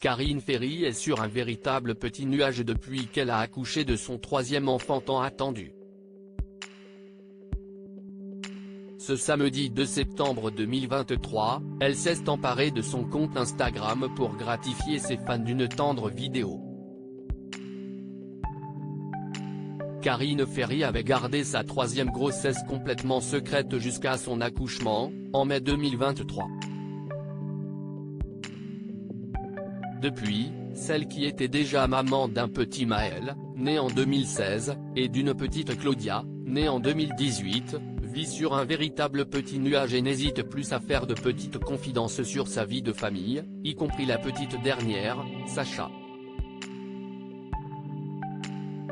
Karine Ferry est sur un véritable petit nuage depuis qu'elle a accouché de son troisième enfant tant attendu. Ce samedi 2 septembre 2023, elle s'est emparée de son compte Instagram pour gratifier ses fans d'une tendre vidéo. Karine Ferry avait gardé sa troisième grossesse complètement secrète jusqu'à son accouchement, en mai 2023. Depuis, celle qui était déjà maman d'un petit Maël, né en 2016, et d'une petite Claudia, née en 2018, vit sur un véritable petit nuage et n'hésite plus à faire de petites confidences sur sa vie de famille, y compris la petite dernière, Sacha.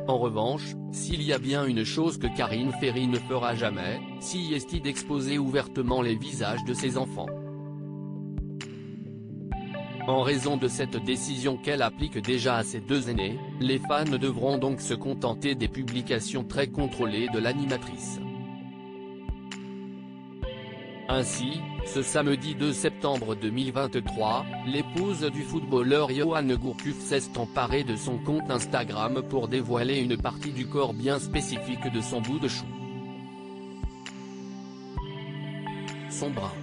En revanche, s'il y a bien une chose que Karine Ferry ne fera jamais, c'est d'exposer ouvertement les visages de ses enfants. En raison de cette décision qu'elle applique déjà à ses deux aînés, les fans devront donc se contenter des publications très contrôlées de l'animatrice. Ainsi, ce samedi 2 septembre 2023, l'épouse du footballeur Yoann Gourcuff s'est emparée de son compte Instagram pour dévoiler une partie du corps bien spécifique de son bout de chou. Son bras.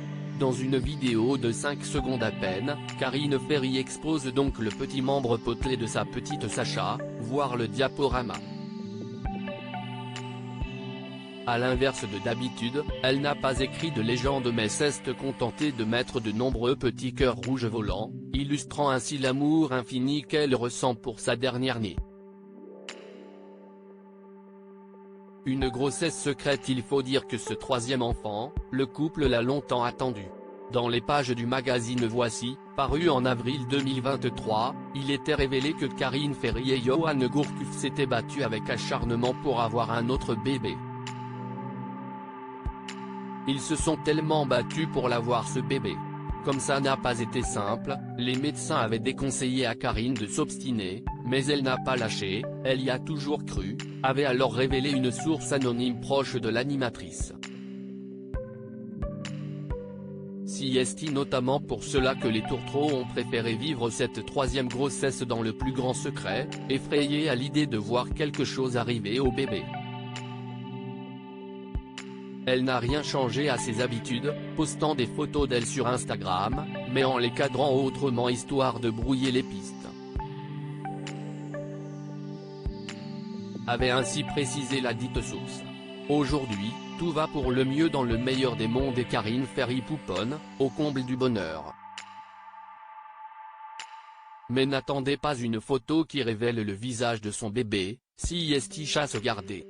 Dans une vidéo de 5 secondes à peine, Karine Ferry expose donc le petit membre potelé de sa petite Sacha, voir le diaporama. À l'inverse de d'habitude, elle n'a pas écrit de légende mais s'est contentée de mettre de nombreux petits cœurs rouges volants, illustrant ainsi l'amour infini qu'elle ressent pour sa dernière-née. Une grossesse secrète. Il faut dire que ce troisième enfant, le couple l'a longtemps attendu. Dans les pages du magazine Voici, paru en avril 2023, il était révélé que Karine Ferry et Yoann Gourcuff s'étaient battus avec acharnement pour avoir un autre bébé. Ils se sont tellement battus pour l'avoir ce bébé. Comme ça n'a pas été simple, les médecins avaient déconseillé à Karine de s'obstiner, mais elle n'a pas lâché, elle y a toujours cru, avait alors révélé une source anonyme proche de l'animatrice. C'est notamment pour cela que les tourtereaux ont préféré vivre cette troisième grossesse dans le plus grand secret, effrayés à l'idée de voir quelque chose arriver au bébé. Elle n'a rien changé à ses habitudes, postant des photos d'elle sur Instagram, mais en les cadrant autrement histoire de brouiller les pistes. Avait ainsi précisé la dite source. Aujourd'hui, tout va pour le mieux dans le meilleur des mondes et Karine Ferry pouponne, au comble du bonheur. Mais n'attendez pas une photo qui révèle le visage de son bébé, c'est chasse gardée.